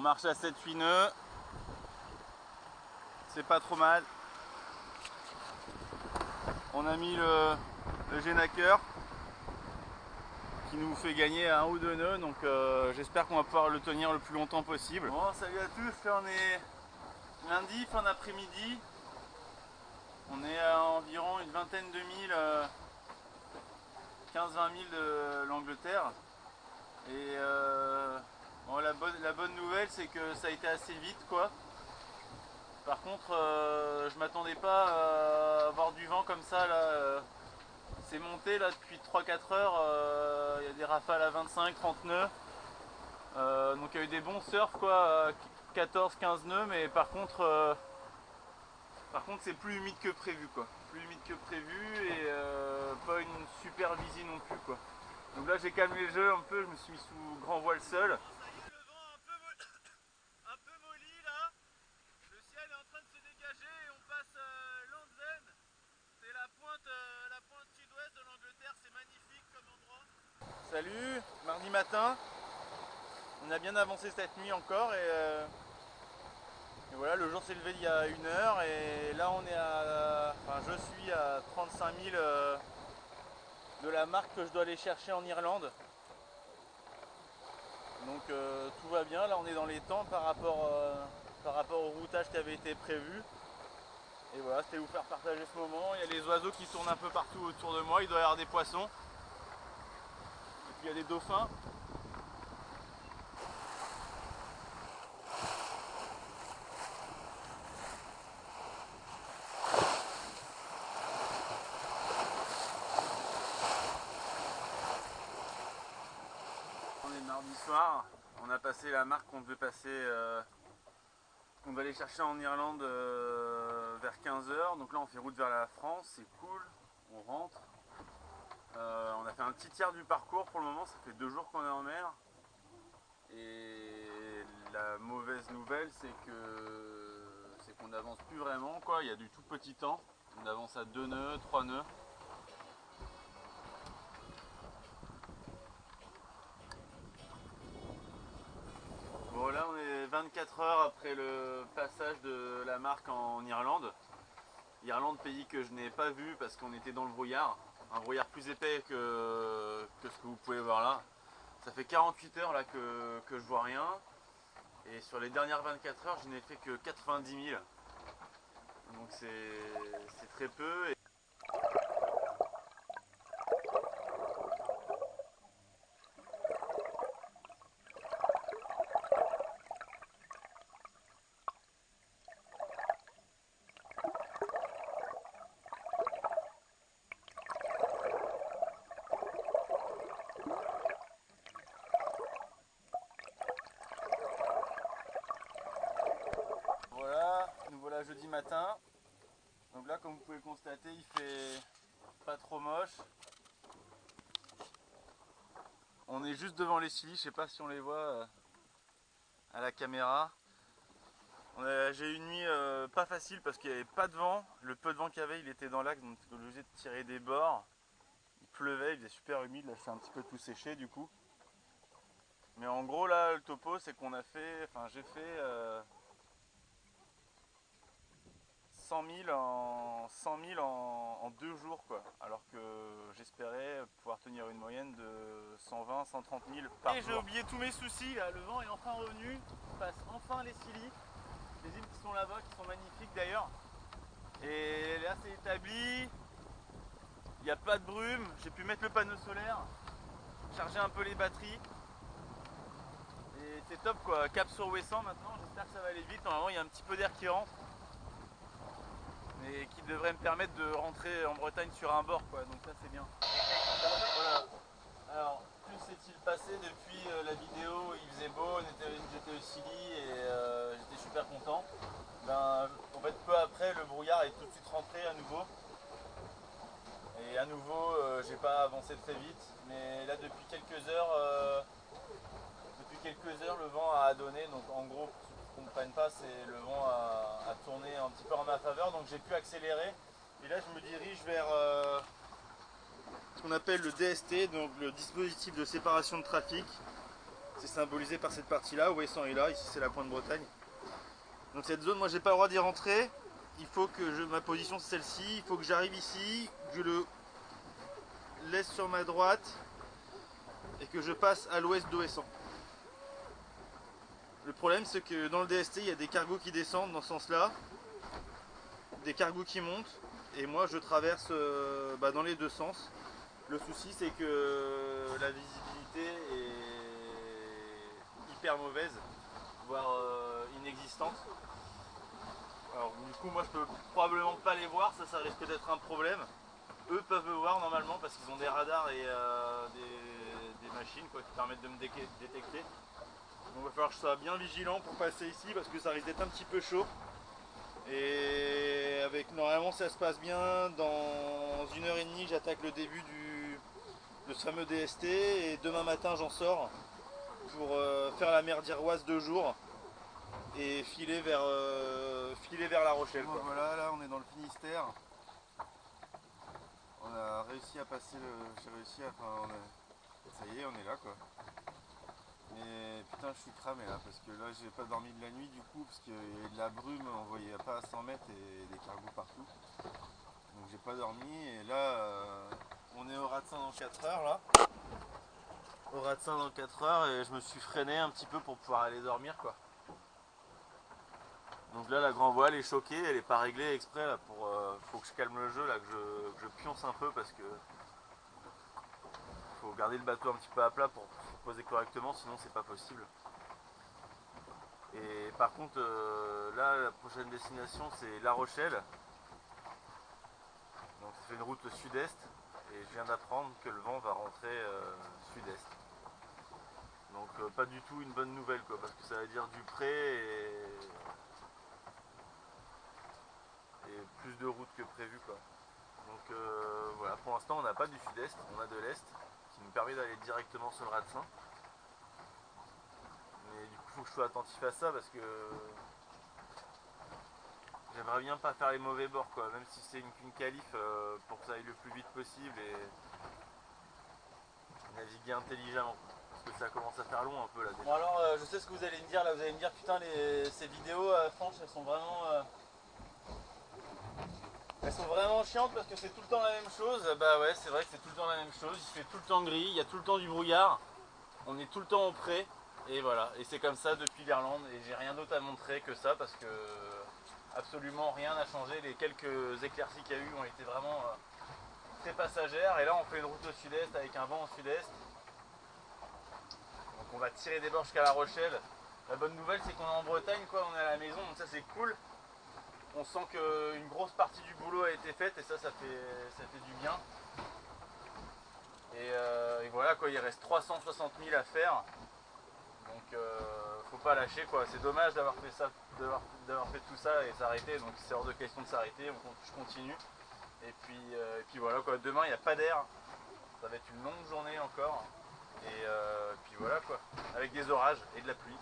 marche à 7-8 nœuds. C'est pas trop mal. On a mis le Génaker qui nous fait gagner à 1 ou 2 nœuds, donc j'espère qu'on va pouvoir le tenir le plus longtemps possible. Bon, salut à tous, là on est lundi, fin d'après-midi. On est à environ une vingtaine de milles, 15-20 milles de l'Angleterre. Et bon, la bonne nouvelle, c'est que ça a été assez vite, quoi. Par contre, je m'attendais pas à avoir du vent comme ça là. C'est monté là depuis 3-4 heures. Il y a des rafales à 25-30 nœuds. Donc il y a eu des bons surfs, quoi, 14-15 nœuds, mais par contre c'est plus humide que prévu, quoi. Plus humide que prévu et pas une super visée non plus, quoi. Donc là j'ai calmé le jeu un peu, je me suis mis sous grand voile seul. Le vent un peu molli là, le ciel est en train de se dégager et on passe Land's. C'est la pointe sud-ouest de l'Angleterre, c'est magnifique comme endroit. Salut, mardi matin, on a bien avancé cette nuit encore et voilà, le jour s'est levé il y a 1 heure et là on est je suis à 35 000 de la marque que je dois aller chercher en Irlande. Donc tout va bien, là on est dans les temps par rapport au routage qui avait été prévu. Et voilà, c'était vous faire partager ce moment. Il y a les oiseaux qui tournent un peu partout autour de moi, il doit y avoir des poissons. Et puis il y a des dauphins. On est mardi soir, on a passé la marque qu'on devait passer, qu'on va aller chercher en Irlande vers 15 h. Donc là on fait route vers la France, c'est cool, on rentre. On a fait un petit tiers du parcours pour le moment, ça fait 2 jours qu'on est en mer. Et la mauvaise nouvelle c'est qu'on n'avance plus vraiment, quoi. Il y a du tout petit temps, on avance à 2 nœuds, 3 nœuds. Bon, là on est 24 heures après le passage de la marque en Irlande. Irlande, pays que je n'ai pas vu parce qu'on était dans le brouillard. Un brouillard plus épais que ce que vous pouvez voir là. Ça fait 48 heures là que je vois rien. Et sur les dernières 24 heures, je n'ai fait que 90 000. Donc c'est très peu. Voilà, nous voilà jeudi matin. Donc là, comme vous pouvez le constater, il fait pas trop moche. On est juste devant les Scilly, je sais pas si on les voit à la caméra. J'ai eu une nuit pas facile parce qu'il n'y avait pas de vent. Le peu de vent qu'il y avait, il était dans l'axe, donc j'étais obligé de tirer des bords. Il pleuvait, il faisait super humide, là c'est un petit peu tout séché du coup. Mais en gros là, le topo c'est qu'on a fait, j'ai fait 100 000 en 2 jours, quoi. Alors que j'espérais pouvoir tenir une moyenne de 120-130 000 par jour. Et j'ai oublié tous mes soucis là, le vent est enfin revenu. On passe enfin les Scilly. Les îles qui sont là-bas, qui sont magnifiques d'ailleurs. Et là c'est établi. Il n'y a pas de brume. J'ai pu mettre le panneau solaire, charger un peu les batteries. Et c'est top, quoi. Cap sur Ouessant maintenant. J'espère que ça va aller vite. Normalement il y a un petit peu d'air qui rentre. Et qui devrait me permettre de rentrer en Bretagne sur un bord, quoi, donc ça c'est bien. Voilà. Alors, que s'est-il passé depuis la vidéo? Il faisait beau, j'étais au Scilly et j'étais super content. En fait, peu après, le brouillard est tout de suite rentré à nouveau. Et à nouveau, j'ai pas avancé très vite, mais là depuis quelques heures, le vent a donné. Donc en gros, pour ceux qui ne comprennent pas, c'est le vent a tourné un petit peu en ma faveur, donc j'ai pu accélérer. Et là, je me dirige vers ce qu'on appelle le DST, donc le dispositif de séparation de trafic. C'est symbolisé par cette partie là, Ouessant est là, ici c'est la pointe Bretagne. Donc cette zone, moi j'ai pas le droit d'y rentrer, il faut que ma position c'est celle-ci, il faut que j'arrive ici, que je le laisse sur ma droite et que je passe à l'ouest d'Ouessant. Le problème c'est que dans le DST il y a des cargos qui descendent dans ce sens là, des cargos qui montent, et moi je traverse dans les deux sens. Le souci c'est que la visibilité est hyper mauvaise, voire inexistante. Alors du coup moi je peux probablement pas les voir, ça risque d'être un problème. Eux peuvent me voir normalement parce qu'ils ont des radars et des machines quoi, qui permettent de me détecter. Donc il va falloir que je sois bien vigilant pour passer ici parce que ça risque d'être un petit peu chaud. Et avec normalement ça se passe bien, dans 1h30 j'attaque le début de ce fameux DST et demain matin j'en sors pour faire la mer d'Iroise 2 jours et filer vers La Rochelle. Quoi. Voilà, là on est dans le Finistère. On a réussi à passer j'ai réussi à. Ça y est, on est là quoi. Mais putain, je suis cramé là parce que là j'ai pas dormi de la nuit du coup parce qu'il y a de la brume, on voyait pas à 100 mètres et des cargos partout. Donc j'ai pas dormi et là on est au Ratsin dans 4 heures là. Au Ratsin dans 4 heures et je me suis freiné un petit peu pour pouvoir aller dormir quoi. Donc là la grand voile est choquée, elle est pas réglée exprès là pour faut que je calme le jeu là, que je pionce un peu parce que faut garder le bateau un petit peu à plat pour se poser correctement sinon c'est pas possible. Et par contre là la prochaine destination c'est La Rochelle. Donc ça fait une route sud-est et je viens d'apprendre que le vent va rentrer sud-est. Donc pas du tout une bonne nouvelle quoi parce que ça veut dire du près et plus de route que prévu quoi. Donc voilà, pour l'instant on n'a pas du sud-est, on a de l'est qui nous permet d'aller directement sur le Ratsin. Mais du coup il faut que je sois attentif à ça parce que j'aimerais bien pas faire les mauvais bords quoi, même si c'est qu'une qualif pour que ça aille le plus vite possible et naviguer intelligemment. Parce que ça commence à faire long un peu là déjà. Bon alors je sais ce que vous allez me dire là, vous allez me dire putain ces vidéos franches elles sont vraiment chiantes parce que c'est tout le temps la même chose. Bah ouais c'est vrai que c'est tout le temps la même chose, il fait tout le temps gris, il y a tout le temps du brouillard, on est tout le temps au pré et voilà, et c'est comme ça depuis l'Irlande et j'ai rien d'autre à montrer que ça parce que absolument rien n'a changé, les quelques éclaircies qu'il y a eu ont été vraiment très passagères et là on fait une route au sud-est avec un vent au sud-est. Donc on va tirer des bords jusqu'à La Rochelle. La bonne nouvelle c'est qu'on est en Bretagne quoi, on est à la maison donc ça c'est cool. On sent qu'une grosse partie du boulot a été faite et ça fait du bien. Et voilà quoi, il reste 360 000 à faire. Donc faut pas lâcher quoi. C'est dommage d'avoir fait ça, d'avoir fait tout ça et s'arrêter. Donc c'est hors de question de s'arrêter. Je continue. Et puis voilà quoi. Demain il n'y a pas d'air. Ça va être une longue journée encore. Et puis voilà quoi. Avec des orages et de la pluie.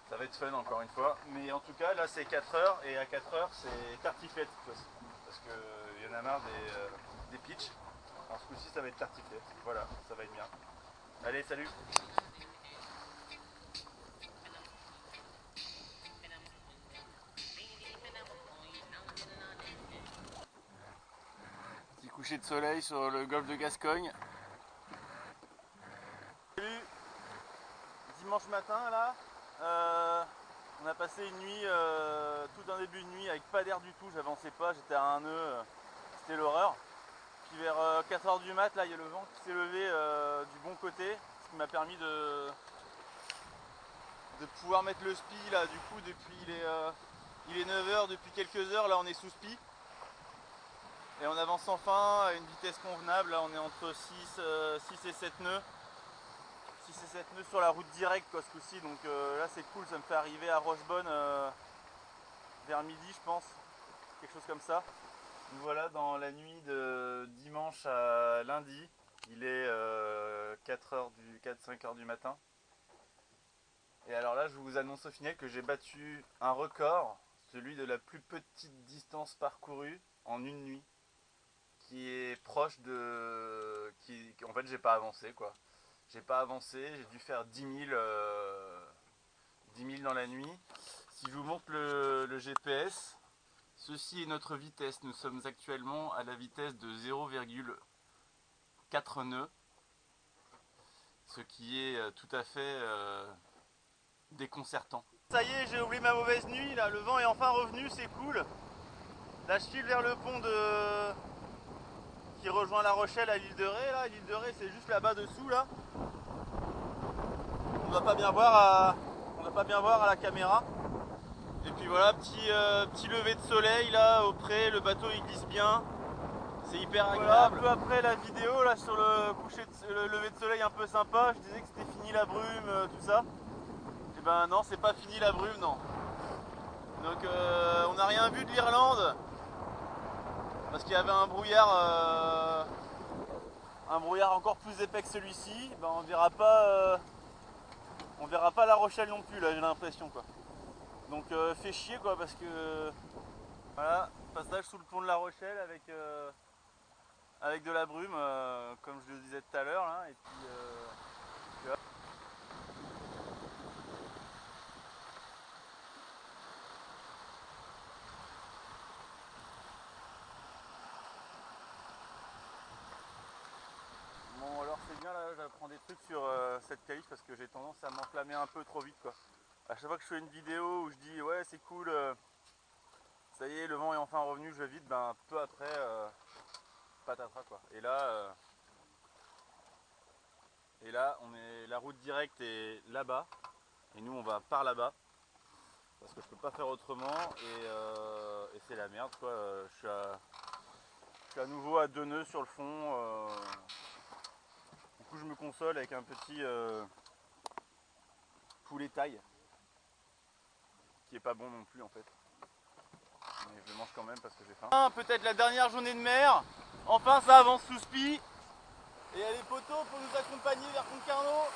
Ça va être fun encore une fois. Mais en tout cas là c'est 4 heures et à 4 heures c'est tartiflette parce qu'il y en a marre des pitchs. Alors ce coup-ci ça va être tartiflette. Voilà, ça va être bien. Allez salut. Petit coucher de soleil sur le golfe de Gascogne. Salut. Dimanche matin là. On a passé une nuit, tout un début de nuit avec pas d'air du tout, j'avançais pas, j'étais à un nœud, c'était l'horreur. Puis vers 4 heures du mat, là il y a le vent qui s'est levé du bon côté, ce qui m'a permis de pouvoir mettre le spi là, du coup depuis il est 9 heures, depuis quelques heures là on est sous spi. Et on avance enfin à une vitesse convenable, là on est entre 6 et 7 nœuds. 6 et 7 nœuds sur la route directe quoi ce coup-ci, donc là c'est cool, ça me fait arriver à Rochebonne vers midi je pense, quelque chose comme ça. Donc voilà, dans la nuit de dimanche à lundi, il est 4-5 heures du matin. Et alors là je vous annonce au final que j'ai battu un record, celui de la plus petite distance parcourue en une nuit, qui est proche de... en fait j'ai pas avancé quoi. j'ai pas avancé, j'ai dû faire 10 000 dans la nuit. Si je vous montre le GPS, ceci est notre vitesse. Nous sommes actuellement à la vitesse de 0,4 nœuds, ce qui est tout à fait déconcertant. Ça y est, j'ai oublié ma mauvaise nuit, là, le vent est enfin revenu, c'est cool. Là je file vers le pont qui rejoint La Rochelle à l'île de Ré. Là, l'île de Ré c'est juste là-bas dessous là. On va pas bien voir à la caméra. Et puis voilà, petit lever de soleil là au près, le bateau il glisse bien. C'est hyper agréable. Voilà, un peu après la vidéo là sur le lever de soleil un peu sympa, je disais que c'était fini la brume, tout ça. Et ben non, c'est pas fini la brume, non. Donc on n'a rien vu de l'Irlande parce qu'il y avait un brouillard encore plus épais que celui-ci. Ben, on verra pas La Rochelle non plus là, j'ai l'impression quoi. Donc fait chier quoi, parce que voilà, passage sous le pont de La Rochelle avec de la brume, comme je le disais tout à l'heure là, et puis voilà. Bon alors c'est bien là, j'apprends des trucs sur cette qualif parce que j'ai tendance à m'enflammer un peu trop vite quoi. À chaque fois que je fais une vidéo où je dis ouais c'est cool, ça y est le vent est enfin revenu, je vais vite, ben peu après patatras quoi. Et là la route directe est là-bas et nous on va par là-bas parce que je peux pas faire autrement et c'est la merde quoi. Je suis à nouveau à 2 nœuds sur le fond. Du coup je me console avec un petit poulet taille qui est pas bon non plus en fait. Mais je le mange quand même parce que j'ai faim. Peut-être la dernière journée de mer. Enfin ça avance sous spi. Et il y a les poteaux pour nous accompagner vers Concarneau.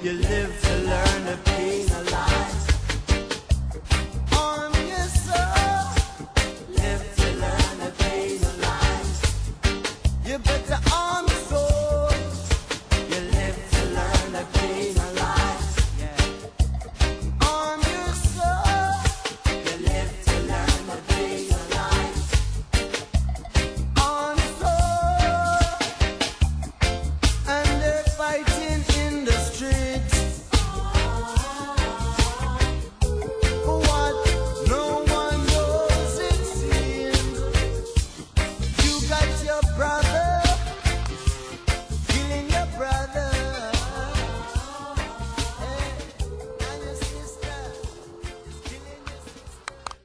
You live to learn the pain of life.